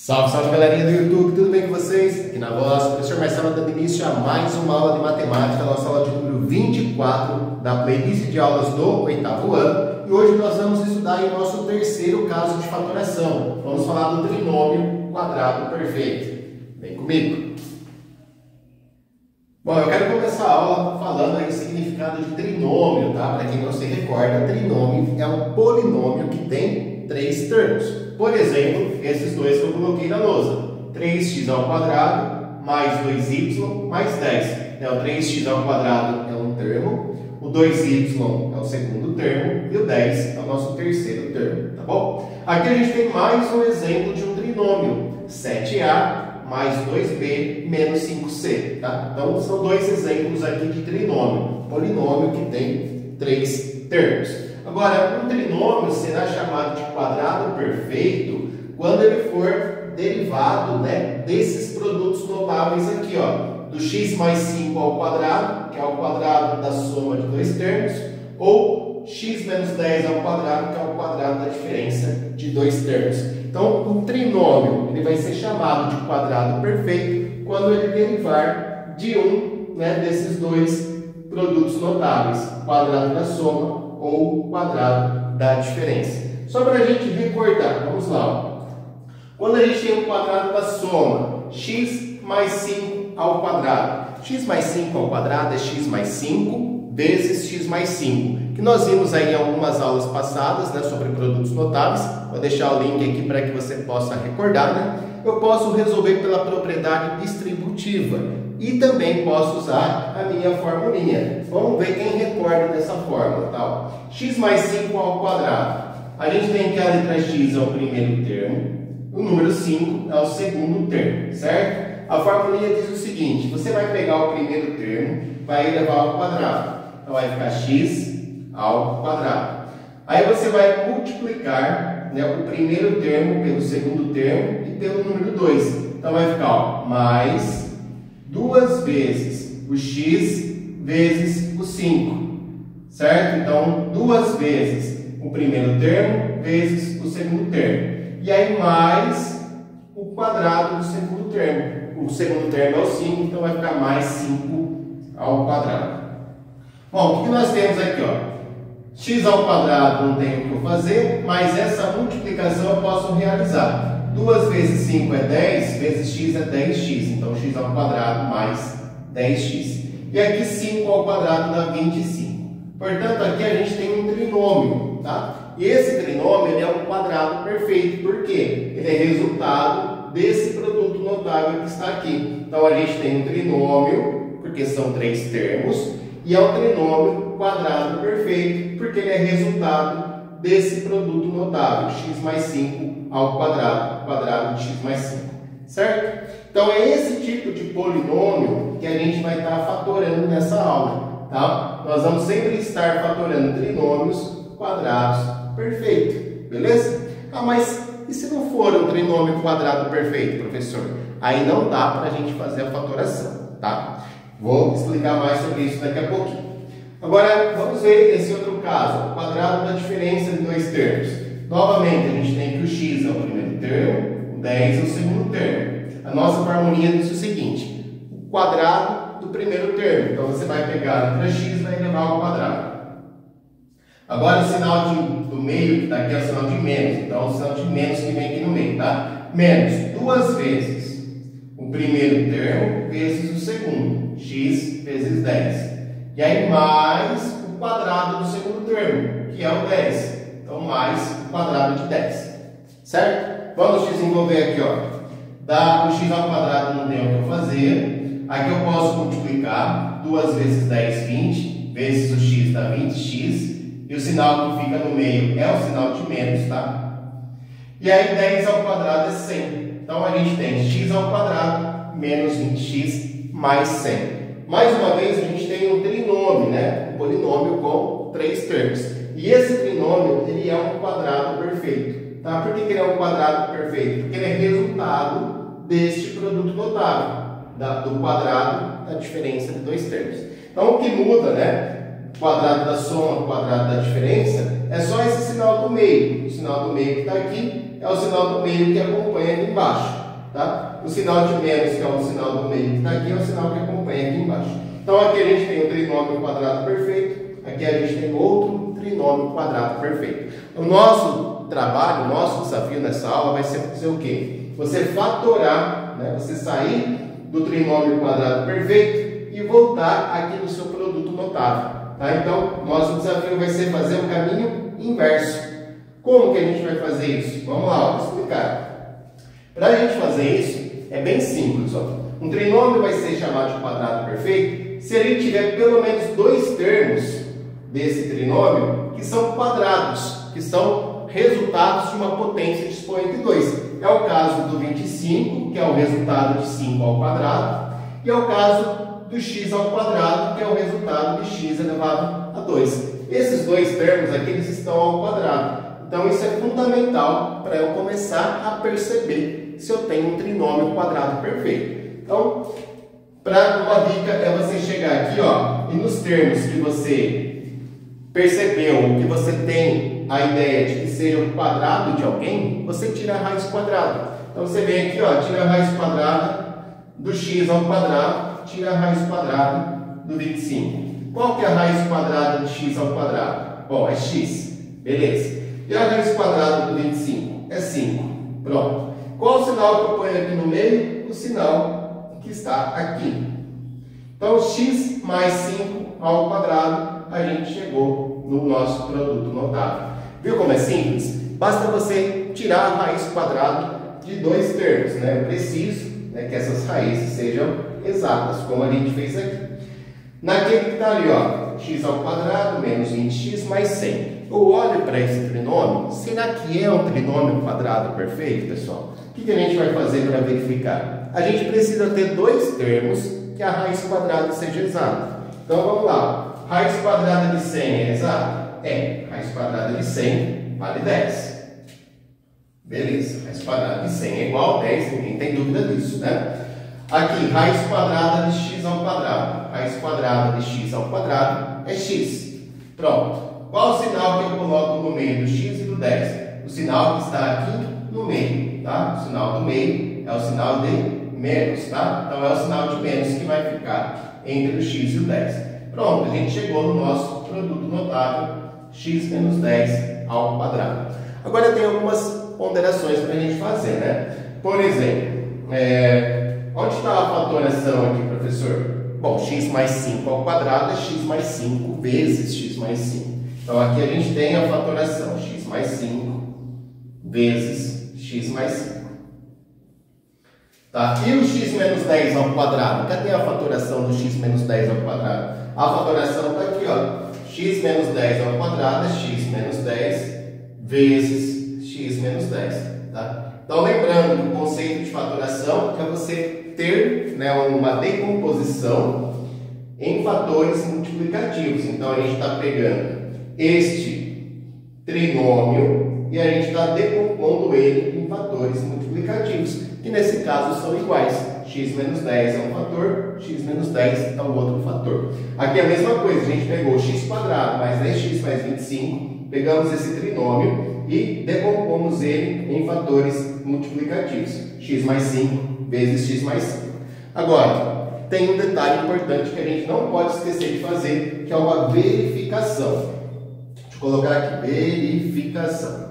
Salve, salve galerinha do YouTube, tudo bem com vocês? Aqui na voz, o professor Marcelo dando início a mais uma aula de matemática, nossa aula de número 24 da playlist de aulas do 8º ano. E hoje nós vamos estudar o nosso terceiro caso de fatoração. Vamos falar do trinômio quadrado perfeito. Vem comigo! Bom, eu quero começar a aula falando aí o significado de trinômio, tá? Para quem não se recorda, trinômio é um polinômio que tem três termos. Por exemplo, esses dois que eu coloquei na lousa. 3x ao quadrado mais 2y mais 10. O 3x ao quadrado é um termo, o 2y é o segundo termo e o 10 é o nosso terceiro termo, tá bom? Aqui a gente tem mais um exemplo de um trinômio. 7a mais 2b menos 5c, tá? Então, são dois exemplos aqui de trinômio. Polinômio que tem três termos. Agora, um trinômio será chamado de quadrado perfeito quando ele for derivado, desses produtos notáveis aqui, ó, do x mais 5 ao quadrado, que é o quadrado da soma de dois termos, ou x menos 10 ao quadrado, que é o quadrado da diferença de dois termos. Então, o trinômio ele vai ser chamado de quadrado perfeito quando ele derivar de um desses dois produtos notáveis, quadrado da soma ou quadrado da diferença. Só para a gente recordar, vamos lá. Ó. Quando a gente tem o quadrado da soma, x mais 5 ao quadrado. X mais 5 ao quadrado é x mais 5 vezes x mais 5. Que nós vimos aí em algumas aulas passadas, sobre produtos notáveis. Vou deixar o link aqui para que você possa recordar. Eu posso resolver pela propriedade distributiva. E também posso usar a minha formulinha. Vamos ver quem recorda dessa fórmula. Tá? X mais 5 ao quadrado. A gente tem que a letra x é o primeiro termo. O número 5 é o segundo termo, certo? A formulinha diz o seguinte. Você vai pegar o primeiro termo, vai elevar ao quadrado. Então vai ficar x ao quadrado. Aí você vai multiplicar o primeiro termo pelo segundo termo e pelo número 2. Então vai ficar mais 2 vezes o x vezes o 5, certo? Então, 2 vezes o primeiro termo vezes o segundo termo. E aí, mais o quadrado do segundo termo. O segundo termo é o 5, então vai ficar mais 5 ao quadrado. Bom, o que nós temos aqui? X ao quadrado não tem o que eu fazer, mas essa multiplicação eu posso realizar. 2 vezes 5 é 10, vezes x é 10x. Então, x ao quadrado mais 10x. E aqui 5 ao quadrado dá 25. Portanto, aqui a gente tem um trinômio, tá? E esse trinômio ele é um quadrado perfeito. Por quê? Ele é resultado desse produto notável que está aqui. Então, a gente tem um trinômio, porque são três termos, e é um trinômio quadrado perfeito, porque ele é resultado desse produto notável, x mais 5 ao quadrado, quadrado de x mais 5, certo? Então, é esse tipo de polinômio que a gente vai estar fatorando nessa aula, tá? Nós vamos sempre estar fatorando trinômios quadrados perfeitos, beleza? Mas e se não for um trinômio quadrado perfeito, professor? Aí não dá para a gente fazer a fatoração, tá? Vou explicar mais sobre isso daqui a pouquinho. Agora, vamos ver esse outro caso, o quadrado da diferença de dois termos. Novamente, a gente tem que o x é o primeiro termo, o 10 é o segundo termo. A nossa formulinha diz o seguinte, o quadrado do primeiro termo. Então, você vai pegar a letra x e vai elevar ao quadrado. Agora, o sinal do meio, que está aqui, é o sinal de menos. Então, o sinal de menos que vem aqui no meio, tá? Menos 2 vezes o primeiro termo vezes o segundo, x vezes 10. E aí, mais o quadrado do segundo termo, que é o 10. Então, mais o quadrado de 10. Certo? Vamos desenvolver aqui, o x ao quadrado não tem o que eu fazer. Aqui eu posso multiplicar 2 vezes 10, 20, vezes o x dá 20x. E o sinal que fica no meio é o sinal de menos, tá? E aí, 10 ao quadrado é 100. Então, a gente tem x ao quadrado menos 20x mais 100. Mais uma vez, a gente tem um trinômio, um polinômio com três termos. E esse trinômio, ele é um quadrado perfeito. Tá? Por que ele é um quadrado perfeito? Porque ele é resultado deste produto notável, do quadrado da diferença de dois termos. Então, o que muda, quadrado da soma, quadrado da diferença, é só esse sinal do meio. O sinal do meio que está aqui é o sinal do meio que acompanha aqui embaixo. tá? O sinal de menos, que é o sinal do meio que está aqui, é o sinal que acompanha aqui embaixo. Então aqui a gente tem um trinômio quadrado perfeito, aqui a gente tem outro trinômio quadrado perfeito. O nosso trabalho, o nosso desafio nessa aula vai ser fazer o quê? Você fatorar, né? Você sair do trinômio quadrado perfeito e voltar aqui no seu produto notável. Tá? Então, nosso desafio vai ser fazer o caminho inverso. Como que a gente vai fazer isso? Vamos lá, vou explicar. Para a gente fazer isso, é bem simples. Ó. Um trinômio vai ser chamado de quadrado perfeito se ele tiver pelo menos dois termos desse trinômio que são quadrados, que são resultados de uma potência de expoente 2. É o caso do 25, que é o resultado de 5 ao quadrado, e é o caso do x ao quadrado, que é o resultado de x elevado a 2. Esses dois termos aqui, eles estão ao quadrado. Então, isso é fundamental para eu começar a perceber se eu tenho um trinômio quadrado perfeito. Então, para uma dica é você chegar aqui, ó, e nos termos que você percebeu, que você tem a ideia de que seja o quadrado de alguém, você tira a raiz quadrada. Então, você vem aqui, ó, tira a raiz quadrada do x ao quadrado, tira a raiz quadrada do 25. Qual que é a raiz quadrada de x ao quadrado? Bom, é x. Beleza. E a raiz quadrada do 25? É 5. Pronto. Qual o sinal que eu ponho aqui no meio? O sinal que está aqui. Então, x mais 5 ao quadrado, a gente chegou no nosso produto notável. Viu como é simples? Basta você tirar a raiz quadrada de dois termos, né? Eu preciso, né, que essas raízes sejam exatas, como a gente fez aqui. Naquele que está ali, ó, x ao quadrado menos 20x mais 100. Eu olho para esse trinômio, será que é um trinômio quadrado perfeito, pessoal? O que a gente vai fazer para verificar? A gente precisa ter dois termos que a raiz quadrada seja exata. Então vamos lá. Raiz quadrada de 100 é exata? É. Raiz quadrada de 100 vale 10. Beleza. Raiz quadrada de 100 é igual a 10, ninguém tem dúvida disso, né? Aqui, raiz quadrada de x ao quadrado. Raiz quadrada de x ao quadrado é x. Pronto. Qual o sinal que eu coloco no meio do x e do 10? O sinal que está aqui no meio, tá? O sinal do meio é o sinal de menos, tá? Então é o sinal de menos que vai ficar entre o x e o 10. Pronto, a gente chegou no nosso produto notável, x menos 10 ao quadrado. Agora tem algumas ponderações para a gente fazer, né? Por exemplo, onde está a fatoração aqui, professor? Bom, x mais 5 ao quadrado é x mais 5 vezes x mais 5. Então, aqui a gente tem a fatoração, x mais 5 vezes x mais 5. Tá? E o x menos 10 ao quadrado? Cadê a fatoração do x menos 10 ao quadrado? A fatoração está aqui, ó. X menos 10 ao quadrado é x menos 10 vezes x menos 10. Tá? Então, lembrando que o conceito de fatoração é você ter, né, uma decomposição em fatores multiplicativos. Então, a gente está pegando este trinômio e a gente está decompondo ele em fatores multiplicativos, que nesse caso são iguais. X menos 10 é um fator, x menos 10 é o outro fator. Aqui é a mesma coisa, a gente pegou x quadrado mais 10x mais 25, pegamos esse trinômio e decompomos ele em fatores multiplicativos. X mais 5 vezes x mais 5. Agora, tem um detalhe importante que a gente não pode esquecer de fazer, que é uma verificação. Deixa eu colocar aqui, verificação.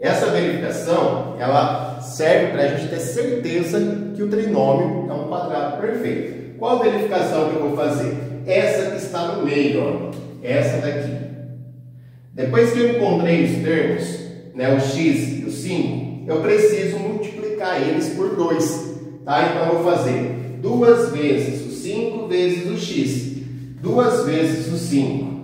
Essa verificação, ela serve para a gente ter certeza que o trinômio é um quadrado perfeito. Qual verificação que eu vou fazer? Essa que está no meio, ó. Essa daqui. Depois que eu encontrei os termos, né, o x e o 5, eu preciso multiplicar eles por 2. Tá? Então, eu vou fazer 2 vezes o 5 vezes o x. 2 vezes o 5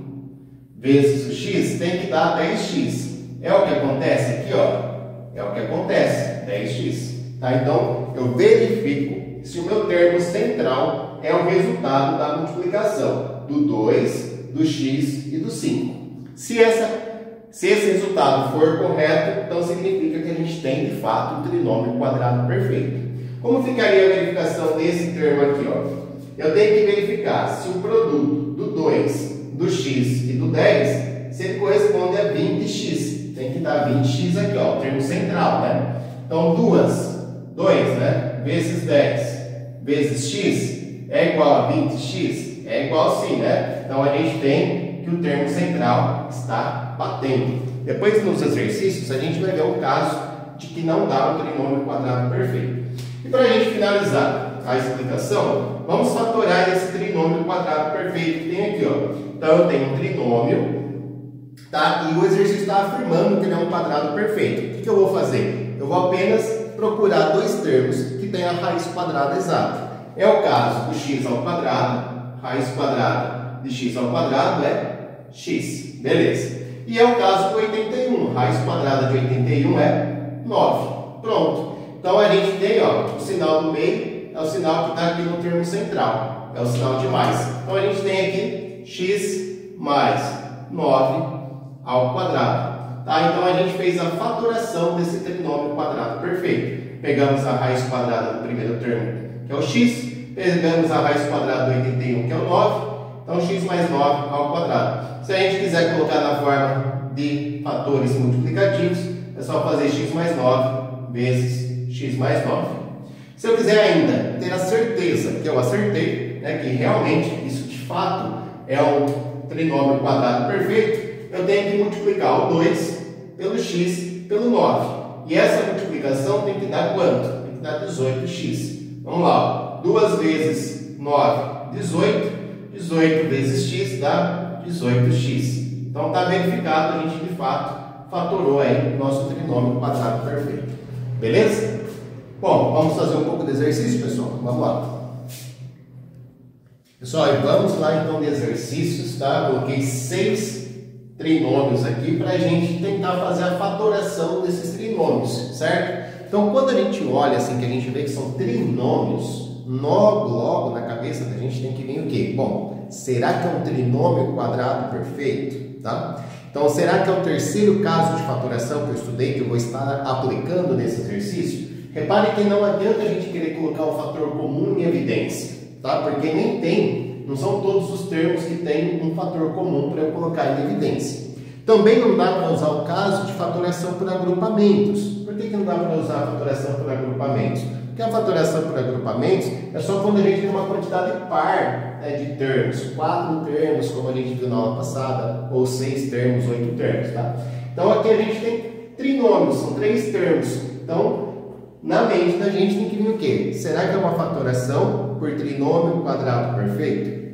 vezes o x tem que dar 10x. É o que acontece aqui, ó. É o que acontece, 10x. Tá? Então, eu verifico se o meu termo central é o resultado da multiplicação do 2, do x e do 5. Se esse resultado for correto, então significa que a gente tem, de fato, um trinômio quadrado perfeito. Como ficaria a verificação desse termo aqui, ó? Eu tenho que verificar se o produto do 2, do x e do 10, se ele corresponde a 20x. Tem que dar 20x aqui, ó, o termo central, né? Então, 2, né? Vezes 10 vezes x é igual a 20x? É igual sim, né? Então, a gente tem que o termo central está batendo. Depois, nos exercícios, a gente vai ver um caso de que não dá um trinômio quadrado perfeito. E para a gente finalizar a explicação, vamos fatorar esse trinômio quadrado perfeito que tem aqui, ó. Então, eu tenho um trinômio, tá? E o exercício está afirmando que ele é um quadrado perfeito. O que eu vou fazer? Eu vou apenas procurar dois termos que tenham a raiz quadrada exata. É o caso do x ao quadrado, raiz quadrada de x ao quadrado é x, beleza. E é o caso do 81, raiz quadrada de 81 é 9. Pronto. Então a gente tem, ó, o sinal do meio é o sinal que está aqui no termo central, é o sinal de mais. Então a gente tem aqui x mais 9 ao quadrado. Tá? Então a gente fez a fatoração desse trinômio quadrado perfeito. Pegamos a raiz quadrada do primeiro termo, que é o x, pegamos a raiz quadrada do 81, que é o 9, então x mais 9 ao quadrado. Se a gente quiser colocar na forma de fatores multiplicativos, é só fazer x mais 9 vezes x mais 9. Se eu quiser ainda ter a certeza que eu acertei, né, que realmente isso de fato é um trinômio quadrado perfeito, eu tenho que multiplicar o 2 pelo x pelo 9. E essa multiplicação tem que dar quanto? Tem que dar 18x. Vamos lá, 2 vezes 9, 18. 18 vezes x dá 18x. Então está verificado, a gente de fato fatorou aí o nosso trinômio quadrado perfeito. Beleza? Bom, vamos fazer um pouco de exercício, pessoal? Vamos lá. Pessoal, vamos lá então de exercícios, tá? Coloquei 6 trinômios aqui para a gente tentar fazer a fatoração desses trinômios, certo? Então, quando a gente olha assim, que a gente vê que são trinômios, logo na cabeça da gente tem que vir o quê? Bom, será que é um trinômio quadrado perfeito? Tá? Então, será que é o terceiro caso de fatoração que eu estudei, que eu vou estar aplicando nesse exercício? Repare que não adianta a gente querer colocar o fator comum em evidência, tá? Porque nem tem, não são todos os termos que têm um fator comum para eu colocar em evidência. Também não dá para usar o caso de fatoração por agrupamentos. Por que não dá para usar a fatoração por agrupamentos? Porque a fatoração por agrupamentos é só quando a gente tem uma quantidade par, né, de termos. 4 termos, como a gente viu na aula passada, ou 6 termos, 8 termos. Tá? Então aqui a gente tem trinômios, são 3 termos. Então, na mente da gente tem que vir o quê? Será que é uma fatoração por trinômio quadrado perfeito?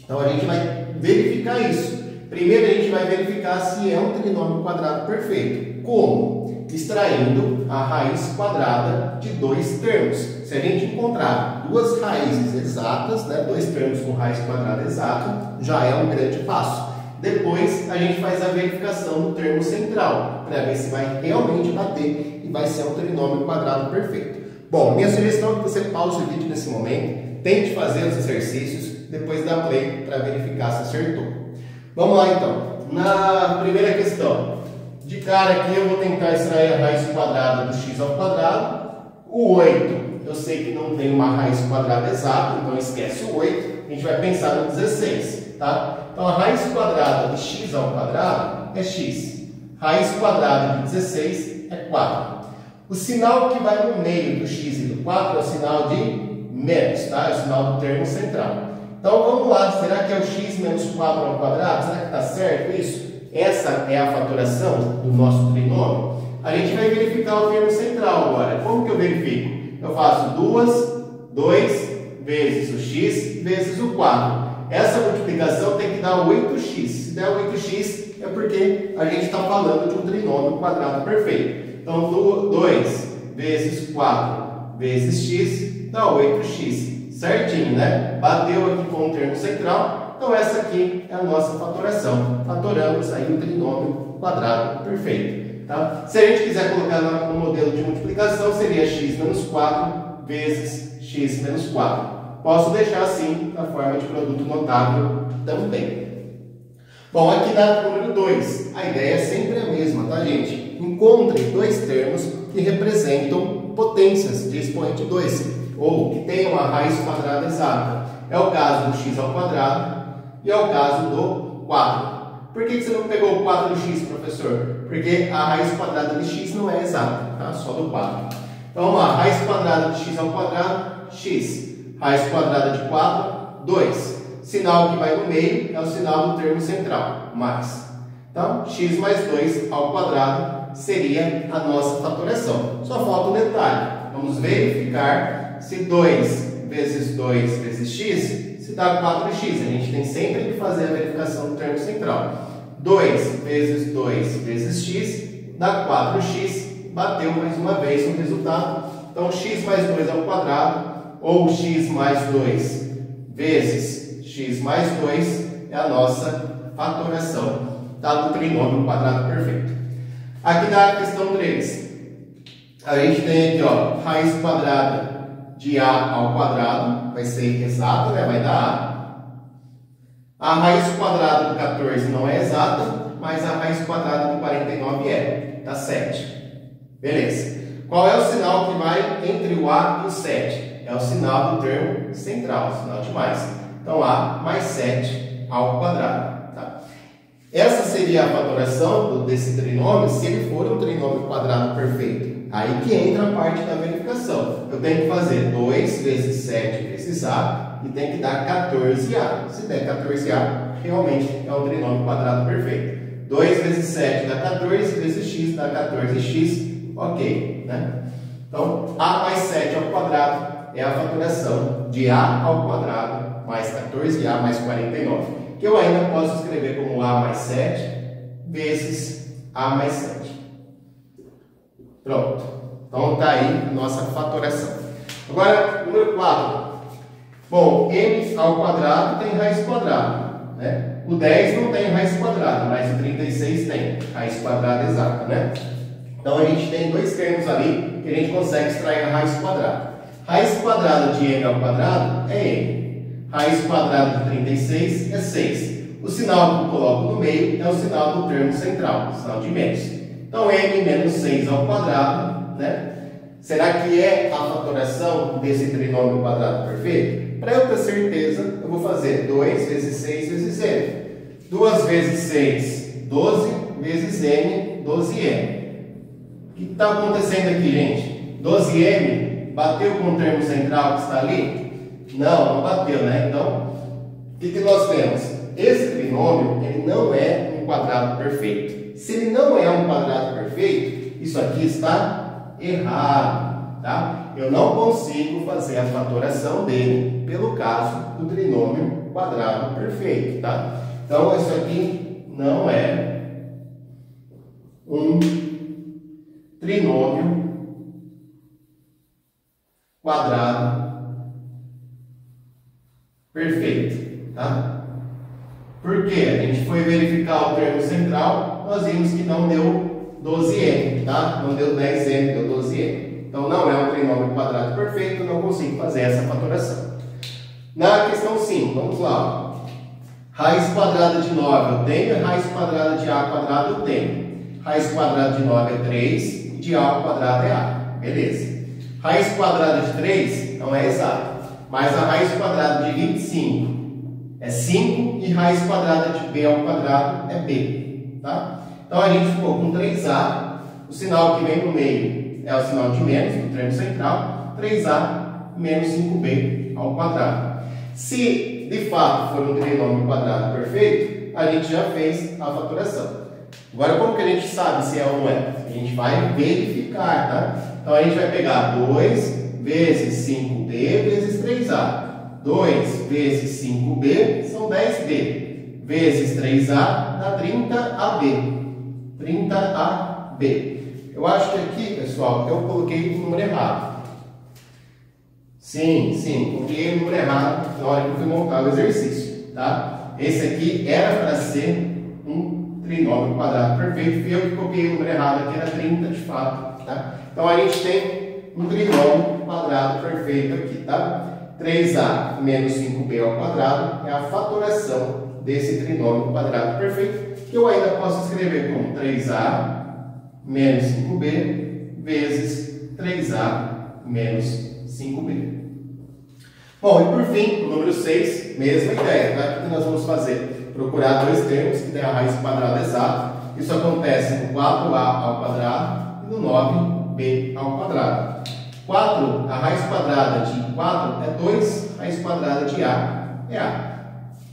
Então a gente vai verificar isso. Primeiro a gente vai verificar se é um trinômio quadrado perfeito. Como? Extraindo a raiz quadrada de 2 termos. Se a gente encontrar duas raízes exatas, né, 2 termos com raiz quadrada exata, já é um grande passo. Depois a gente faz a verificação do termo central, para ver se vai realmente bater e vai ser um trinômio quadrado perfeito. Bom, minha sugestão é que você pause o vídeo nesse momento, tente fazer os exercícios, depois dá play para verificar se acertou. Vamos lá então. Na primeira questão, de cara aqui eu vou tentar extrair a raiz quadrada do x ao quadrado. O 8, eu sei que não tem uma raiz quadrada exata, então esquece o 8. A gente vai pensar no 16, tá? Então a raiz quadrada de x ao quadrado é x. Raiz quadrada de 16 é 4. O sinal que vai no meio do x e do 4 é o sinal de menos, tá? É o sinal do termo central. Então vamos lá, será que é o x menos 4 ao quadrado? Será que está certo isso? Essa é a fatoração do nosso trinômio. A gente vai verificar o termo central agora. Como que eu verifico? Eu faço 2 vezes o x vezes o 4. Essa multiplicação tem que dar 8x. Se der 8x é porque a gente está falando de um trinômio quadrado perfeito. Então 2 vezes 4 vezes x dá 8x. Certinho, né? Bateu aqui com o termo central. Então essa aqui é a nossa fatoração. Fatoramos aí o trinômio quadrado perfeito. Tá? Se a gente quiser colocar no modelo de multiplicação, seria x menos 4 vezes x menos 4. Posso deixar assim na forma de produto notável também. Bom, aqui dá o número 2. A ideia é sempre a mesma, tá, gente? Encontre dois termos que representam potências de expoente 2, ou que tenham uma raiz quadrada exata. É o caso do x ao quadrado e é o caso do 4. Por que você não pegou o 4x, professor? Porque a raiz quadrada de x não é exata, tá? Só do 4. Então vamos lá, raiz quadrada de x ao quadrado, x. Raiz quadrada de 4, 2. Sinal que vai no meio é o sinal do termo central, mais. Então, x mais 2 ao quadrado seria a nossa fatoração. Só falta um detalhe. Vamos verificar se 2 vezes 2 vezes x se dá 4x. A gente tem sempre que fazer a verificação do termo central. 2 vezes 2 vezes x dá 4x. Bateu mais uma vez no resultado. Então, x mais 2 ao quadrado, ou x mais 2 vezes x mais 2 é a nossa fatoração do trinômio quadrado perfeito. Aqui na questão 3, a gente tem aqui, ó, raiz quadrada de a ao quadrado, vai ser exata, né? Vai dar a. A raiz quadrada do 14 não é exata, mas a raiz quadrada do 49 é, dá 7. Beleza. Qual é o sinal que vai entre o a e o 7? É o sinal do termo central, o sinal de mais. Então, a mais 7 ao quadrado. Essa seria a fatoração desse trinômio se ele for um trinômio quadrado perfeito. Aí que entra a parte da verificação. Eu tenho que fazer 2 vezes 7 vezes a e tem que dar 14a. Se der 14a, realmente é um trinômio quadrado perfeito. 2 vezes 7 dá 14, vezes x dá 14x, ok, né? Então, a mais 7 ao quadrado é a fatoração de a ao quadrado mais 14a mais 49. Que eu ainda posso escrever como a mais 7 vezes a mais 7. Pronto. Então está aí a nossa fatoração. Agora, número 4. Bom, m ao quadrado tem raiz quadrada, né? O 10 não tem raiz quadrada, mas o 36 tem raiz quadrada exata, né? Então a gente tem dois termos ali que a gente consegue extrair a raiz quadrada. Raiz quadrada de m ao quadrado é m. Raiz quadrada de 36 é 6. O sinal que eu coloco no meio é o sinal do termo central, o sinal de menos. Então, m menos 6 ao quadrado, né? Será que é a fatoração desse trinômio quadrado perfeito? Para eu ter certeza, eu vou fazer 2 vezes 6 vezes m. 2 vezes 6, 12, vezes m, 12m. O que está acontecendo aqui, gente? 12m bateu com o termo central que está ali? Não bateu, né? Então, o que nós temos? Esse trinômio, ele não é um quadrado perfeito. Se ele não é um quadrado perfeito, isso aqui está errado, tá? Eu não consigo fazer a fatoração dele pelo caso do trinômio quadrado perfeito, tá? Então, isso aqui não é um trinômio quadrado perfeito, tá? Porque a gente foi verificar o termo central, nós vimos que não deu 12m, tá? Não deu 10m, deu 12m. Então não é um trinômio quadrado perfeito, não consigo fazer essa fatoração. Na questão 5, vamos lá. Raiz quadrada de 9 eu tenho, raiz quadrada de a quadrado eu tenho. Raiz quadrada de 9 é 3, e de a ao quadrado é a. Beleza. Raiz quadrada de 3 não é exata. Mas a raiz quadrada de 25 é 5 e raiz quadrada de b ao quadrado é b, tá? Então a gente ficou com 3a, o sinal que vem no meio é o sinal de menos, do termo central, 3a menos 5b ao quadrado. Se de fato for um trinômio quadrado perfeito, a gente já fez a fatoração. Agora como que a gente sabe se é ou não é? A gente vai verificar, tá? Então a gente vai pegar 2 vezes 5b vezes 3a. 2 vezes 5b são 10b. Vezes 3a dá 30ab. 30ab. Eu acho que aqui, pessoal, eu coloquei o número errado. Sim, coloquei o número errado na hora que eu fui montar o exercício, tá? Esse aqui era para ser um trinômio quadrado perfeito. Eu que coloquei o número errado aqui, era 30 de fato, tá? Então a gente tem um trinômio quadrado perfeito aqui, tá? 3a menos 5b ao quadrado é a fatoração desse trinômio quadrado perfeito, que eu ainda posso escrever como 3a menos 5b vezes 3a menos 5b. Bom, e por fim, o número 6, mesma ideia, tá? O que nós vamos fazer? procurar dois termos que têm a raiz quadrada exata. Isso acontece no 4a ao quadrado e no 9b ao quadrado. 4, a raiz quadrada de 4 é 2, raiz quadrada de a é a.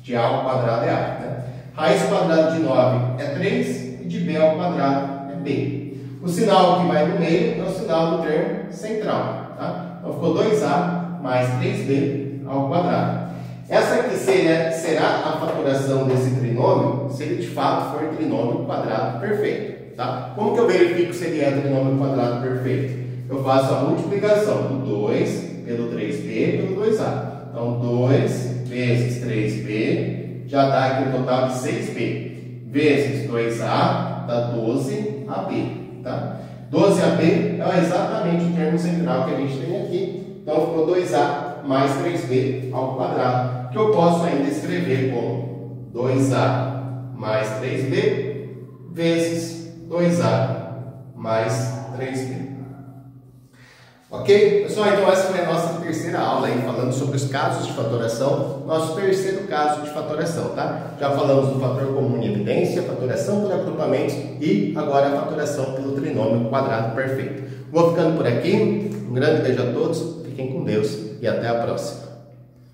De a ao quadrado é a. Né? Raiz quadrada de 9 é 3 e de b ao quadrado é b. O sinal que vai no meio é o sinal do termo central. Tá? Então ficou 2a mais 3b ao quadrado. Essa aqui será a fatoração desse trinômio se ele de fato for trinômio quadrado perfeito. Tá? Como que eu verifico se ele é trinômio quadrado perfeito? Eu faço a multiplicação do 2 pelo 3b pelo 2a. Então, 2 vezes 3b já dá aqui um total de 6b. Vezes 2a dá 12ab. Tá? 12ab é exatamente o termo central que a gente tem aqui. Então, ficou 2a mais 3b ao quadrado, que eu posso ainda escrever como 2a mais 3b vezes 2a mais 3b. Ok? Pessoal, então essa foi a nossa terceira aula aí, falando sobre os casos de fatoração, nosso terceiro caso de fatoração, tá? Já falamos do fator comum em evidência, fatoração por agrupamentos e agora a fatoração pelo trinômio quadrado perfeito. Vou ficando por aqui, um grande beijo a todos, fiquem com Deus e até a próxima.